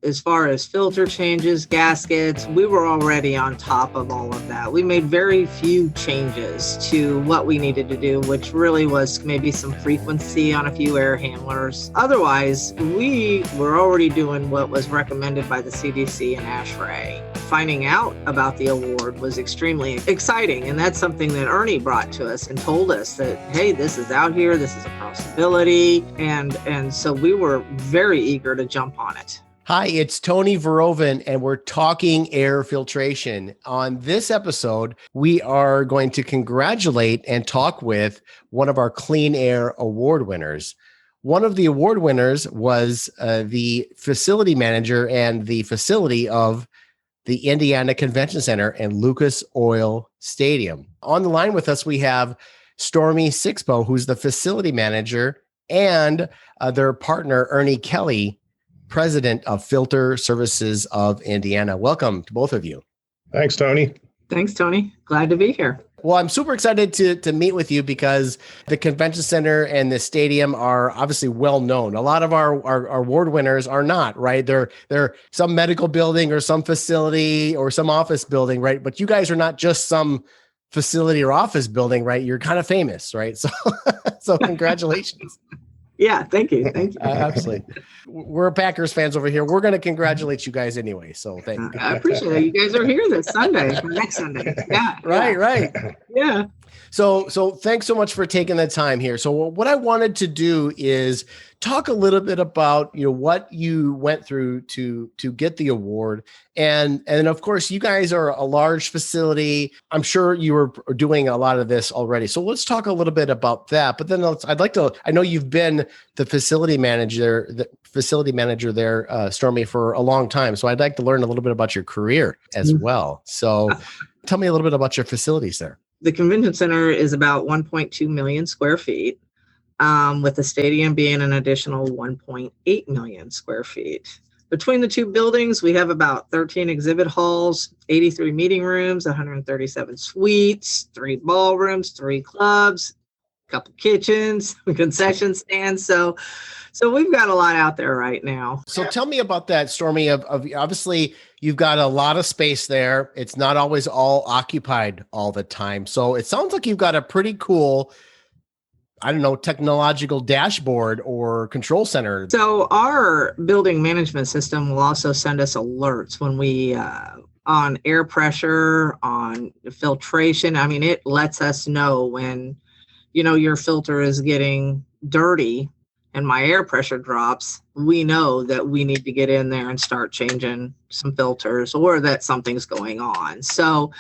as far as filter changes, gaskets, we were already on top of all of that. We made very few changes to what we needed to do, which really was maybe some frequency on a few air handlers. Otherwise, we were already doing what was recommended by the CDC and ASHRAE. Finding out about the award was extremely exciting, and that's something that Ernie brought to us and told us that, hey, this is out here, this is a possibility, and so we were very eager to jump on it. Hi, it's Tony Veroven, and we're talking air filtration. On this episode, we are going to congratulate and talk with one of our Clean Air Award winners. One of the award winners was the facility manager and the facility of the Indiana Convention Center and Lucas Oil Stadium. On the line with us, we have Stormy Six-Poe, who's the facility manager, and their partner, Ernie Kelly, president of Filter Services of Indiana. Welcome to both of you. Thanks, Tony. Thanks, Tony. Glad to be here. Well, I'm super excited to meet with you because the convention center and the stadium are obviously well known. A lot of our award winners are not, right? They're some medical building or some facility or some office building, right? But you guys are not just some facility or office building, right? You're kind of famous, right? So congratulations. Yeah, thank you. Thank you. Absolutely. We're Packers fans over here. We're going to congratulate you guys anyway. So thank you. I appreciate it. You guys are here this Sunday, next Sunday. Yeah. Right. Yeah. So thanks so much for taking the time here. So what I wanted to do is talk a little bit about, what you went through to get the award. And of course, you guys are a large facility. I'm sure you were doing a lot of this already. So let's talk a little bit about that. But then I know you've been the facility manager there, Stormy, for a long time. So I'd like to learn a little bit about your career as well. So tell me a little bit about your facilities there. The convention center is about 1.2 million square feet, with the stadium being an additional 1.8 million square feet. Between the two buildings, we have about 13 exhibit halls, 83 meeting rooms, 137 suites, 3 ballrooms, 3 clubs, a couple kitchens, concession stands. So we've got a lot out there right now. So tell me about that, Stormy, of obviously you've got a lot of space there. It's not always all occupied all the time. So it sounds like you've got a pretty cool, technological dashboard or control center. So our building management system will also send us alerts when we, on air pressure, on filtration. I mean, it lets us know when, your filter is getting dirty and my air pressure drops, we know that we need to get in there and start changing some filters or that something's going on. So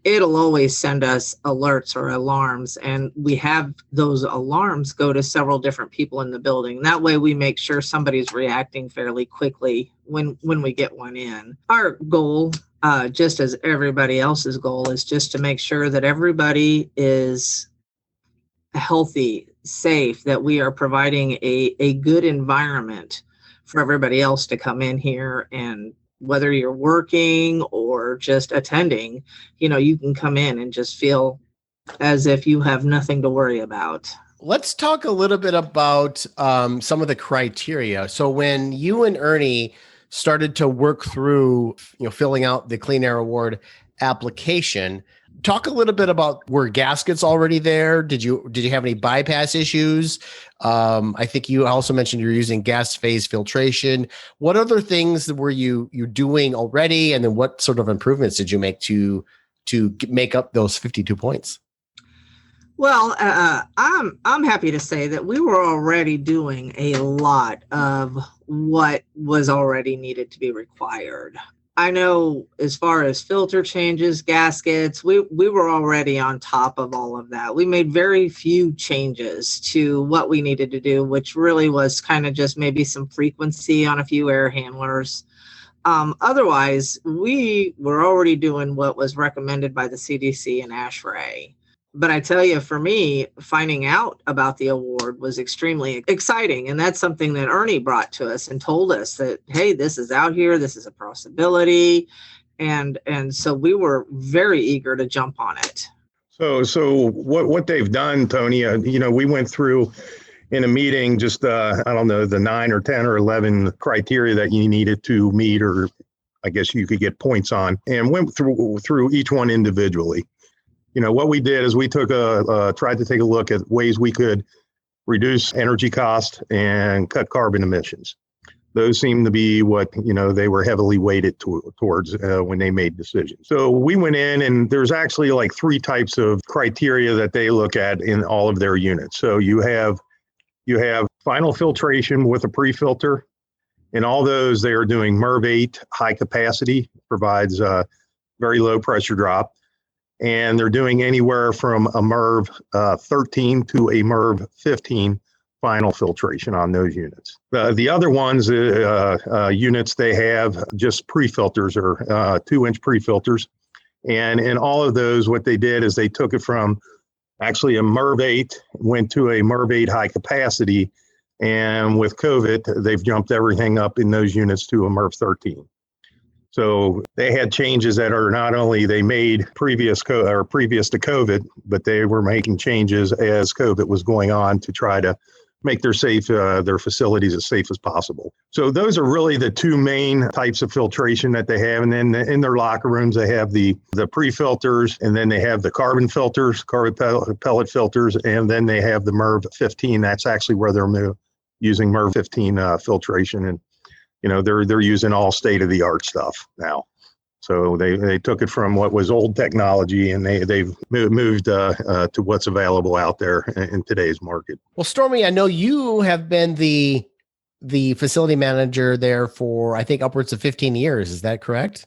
it'll always send us alerts or alarms, and we have those alarms go to several different people in the building. That way we make sure somebody's reacting fairly quickly when we get one in. Our goal, just as everybody else's goal, is just to make sure that everybody is healthy, safe, that we are providing a good environment for everybody else to come in here, and whether you're working or just attending, you can come in and just feel as if you have nothing to worry about. Let's talk a little bit about some of the criteria. So when you and Ernie started to work through, filling out the Clean Air Award application, talk a little bit about, were gaskets already there? Did you have any bypass issues? I think you also mentioned you're using gas phase filtration. What other things were you doing already? And then what sort of improvements did you make to make up those 52 points? Well, I'm happy to say that we were already doing a lot of what was already needed to be required. I know as far as filter changes, gaskets, we were already on top of all of that. We made very few changes to what we needed to do, which really was kind of just maybe some frequency on a few air handlers. Otherwise, we were already doing what was recommended by the CDC and ASHRAE. But I tell you, for me, finding out about the award was extremely exciting. And that's something that Ernie brought to us and told us that, hey, this is out here, this is a possibility. And so we were very eager to jump on it. So what they've done, Tony, we went through in a meeting, just, I don't know, the 9 or 10 or 11 criteria that you needed to meet, or I guess you could get points on, and went through each one individually. What we did is we tried to take a look at ways we could reduce energy cost and cut carbon emissions. Those seem to be what, they were heavily weighted towards when they made decisions. So we went in, and there's actually like 3 types of criteria that they look at in all of their units. So you have final filtration with a pre-filter. In all those, they are doing MERV 8 high capacity, provides a very low pressure drop. And they're doing anywhere from a MERV 13 to a MERV 15 final filtration on those units. The other ones, units, they have just pre-filters, or 2-inch pre-filters. And in all of those, what they did is they took it from actually a MERV 8, went to a MERV 8 high capacity. And with COVID, they've jumped everything up in those units to a MERV 13. So they had changes that are not only they made previous to COVID, but they were making changes as COVID was going on to try to make their facilities as safe as possible. So those are really the 2 main types of filtration that they have. And then in their locker rooms, they have the pre-filters, and then they have the carbon filters, pellet filters, and then they have the MERV 15. That's actually where they're using MERV 15 filtration. And they're using all state-of-the-art stuff now. So they took it from what was old technology, and they've moved to what's available out there in today's market. Well, Stormy, I know you have been the facility manager there for, I think, upwards of 15 years. Is that correct?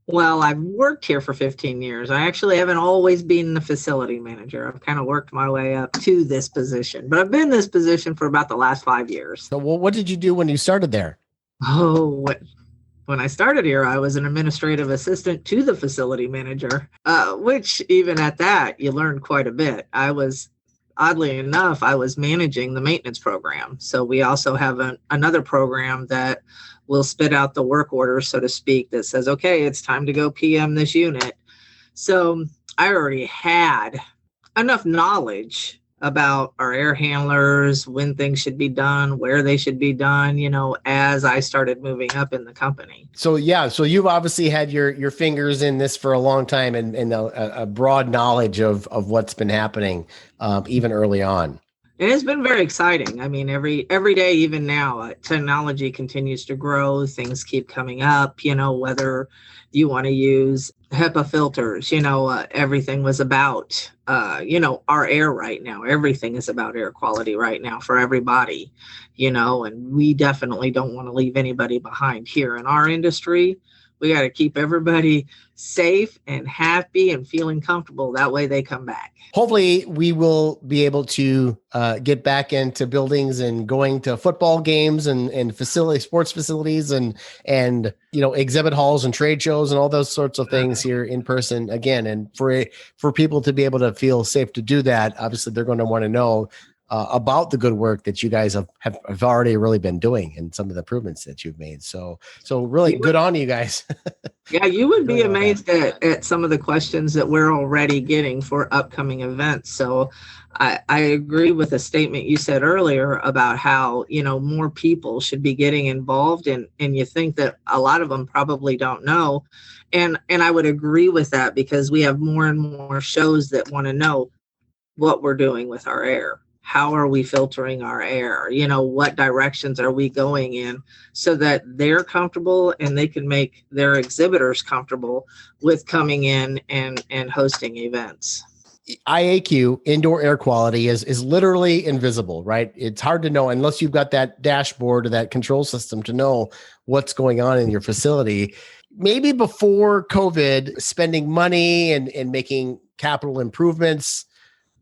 Well, I've worked here for 15 years. I actually haven't always been the facility manager. I've kind of worked my way up to this position, but I've been in this position for about the last 5 years. So, what did you do when you started there? When I started here, I was an administrative assistant to the facility manager, which even at that, you learned quite a bit. Oddly enough, I was managing the maintenance program. So we also have another program that will spit out the work order, so to speak, that says, okay, it's time to go PM this unit. So I already had enough knowledge about our air handlers, when things should be done, where they should be done, as I started moving up in the company. So you've obviously had your fingers in this for a long time, and a broad knowledge of what's been happening even early on. And it's been very exciting. I mean, every day, even now, technology continues to grow. Things keep coming up, whether you want to use HEPA filters, everything was about, our air right now. Everything is about air quality right now for everybody, and we definitely don't want to leave anybody behind here in our industry. We got to keep everybody safe and happy and feeling comfortable. That way they come back. Hopefully we will be able to get back into buildings and going to football games and sports facilities and exhibit halls and trade shows and all those sorts of things here in person again. And for people to be able to feel safe to do that, obviously they're going to want to know about the good work that you guys have already really been doing and some of the improvements that you've made. So really good on you guys. Yeah, you would be amazed at some of the questions that we're already getting for upcoming events. So I agree with a statement you said earlier about how, more people should be getting involved, and you think that a lot of them probably don't know. And I would agree with that, because we have more and more shows that want to know what we're doing with our air. How are we filtering our air? What directions are we going in, so that they're comfortable and they can make their exhibitors comfortable with coming in and hosting events. IAQ, indoor air quality, is literally invisible, right? It's hard to know unless you've got that dashboard or that control system to know what's going on in your facility. Maybe before COVID, spending money and making capital improvements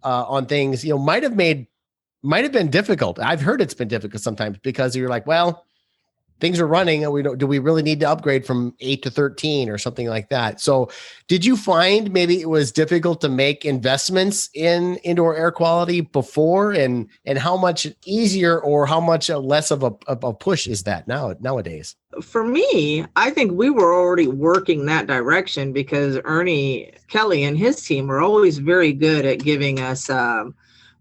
on things, might have been difficult. I've heard it's been difficult sometimes, because you're like, well, things are running, and do we really need to upgrade from 8 to 13 or something like that? So did you find maybe it was difficult to make investments in indoor air quality before, and how much easier or how much less of a push is that nowadays? For me, I think we were already working that direction, because Ernie, Kelly, and his team were always very good at giving us,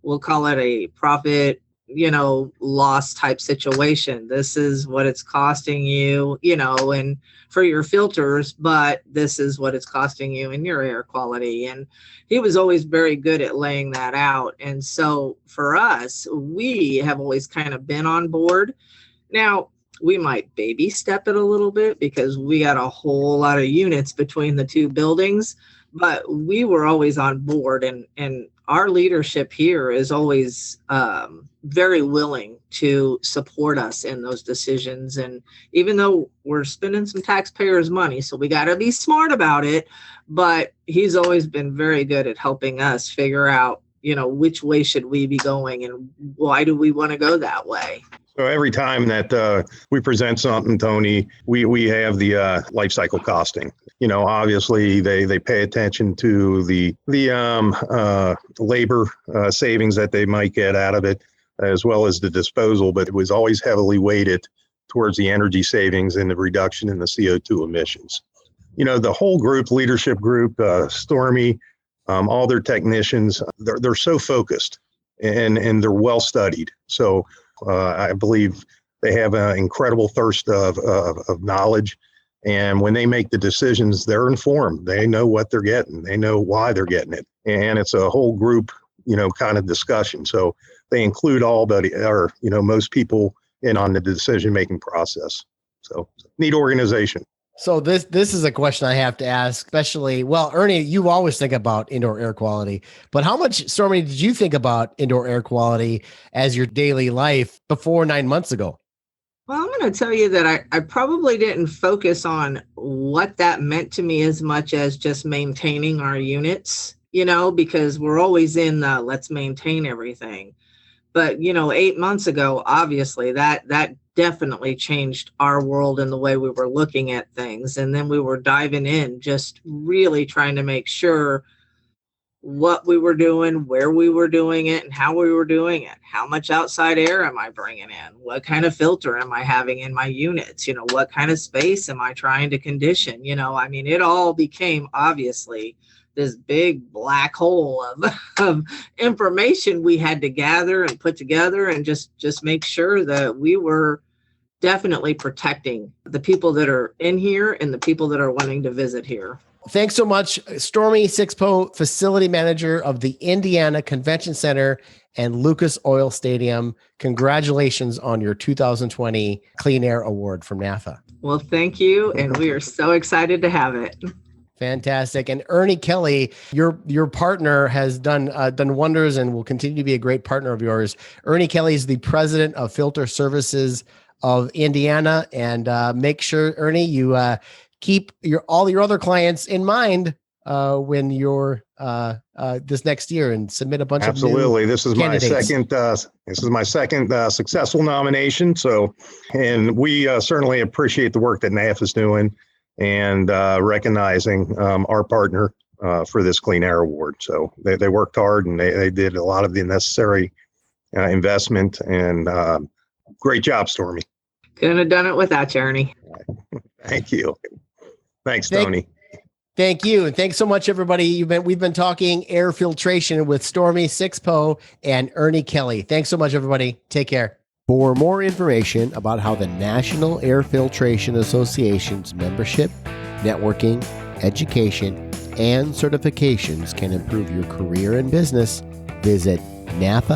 we'll call it a profit loss type situation. This is what it's costing you, and for your filters, but this is what it's costing you in your air quality. And he was always very good at laying that out. And so for us, we have always kind of been on board. Now, we might baby step it a little bit because we got a whole lot of units between the two buildings, but we were always on board, and our leadership here is always very willing to support us in those decisions. And even though we're spending some taxpayers' money, so we got to be smart about it, but he's always been very good at helping us figure out, which way should we be going and why do we want to go that way? So every time that we present something, Tony, we have the life cycle costing. Obviously they pay attention to the labor savings that they might get out of it, as well as the disposal, but it was always heavily weighted towards the energy savings and the reduction in the CO2 emissions. The whole group, leadership group, Stormy, all their technicians, they're so focused and they're well studied. So I believe they have an incredible thirst of knowledge. And when they make the decisions, they're informed. They know what they're getting. They know why they're getting it. And it's a whole group, kind of discussion. So they include most people in on the decision-making process. So neat organization. So this is a question I have to ask, especially, Ernie, you always think about indoor air quality, but how much, Stormy, did you think about indoor air quality as your daily life before 9 months ago? Well, I'm going to tell you that I probably didn't focus on what that meant to me as much as just maintaining our units, because we're always in the let's maintain everything. But, 8 months ago, obviously that definitely changed our world and the way we were looking at things. And then we were diving in, just really trying to make sure what we were doing, where we were doing it, and how we were doing it. How much outside air am I bringing in? What kind of filter am I having in my units? What kind of space am I trying to condition? It all became obviously this big black hole of information we had to gather and put together and just make sure that we were definitely protecting the people that are in here and the people that are wanting to visit here. Thanks so much, Stormy Six-Poe, facility manager of the Indiana Convention Center and Lucas Oil Stadium. Congratulations on your 2020 Clean Air Award from NAFA. Well, thank you. And we are so excited to have it. Fantastic. And Ernie Kelly, your partner, has done wonders and will continue to be a great partner of yours. Ernie Kelly is the president of Filter Services of Indiana. And make sure, Ernie, you keep all your other clients in mind when you're this next year and submit a bunch Absolutely. of new This is candidates. my second successful nomination. So, and we certainly appreciate the work that NAFA is doing and recognizing our partner for this Clean Air Award. So they worked hard and they did a lot of the necessary investment, and great job, Stormy. Couldn't have done it without you, Ernie. Thank you. Thanks, Tony. Thank you. And thanks so much, everybody. We've been talking air filtration with Stormy Six-Poe and Ernie Kelly. Thanks so much, everybody. Take care. For more information about how the National Air Filtration Association's membership, networking, education, and certifications can improve your career and business, visit nafahq.org.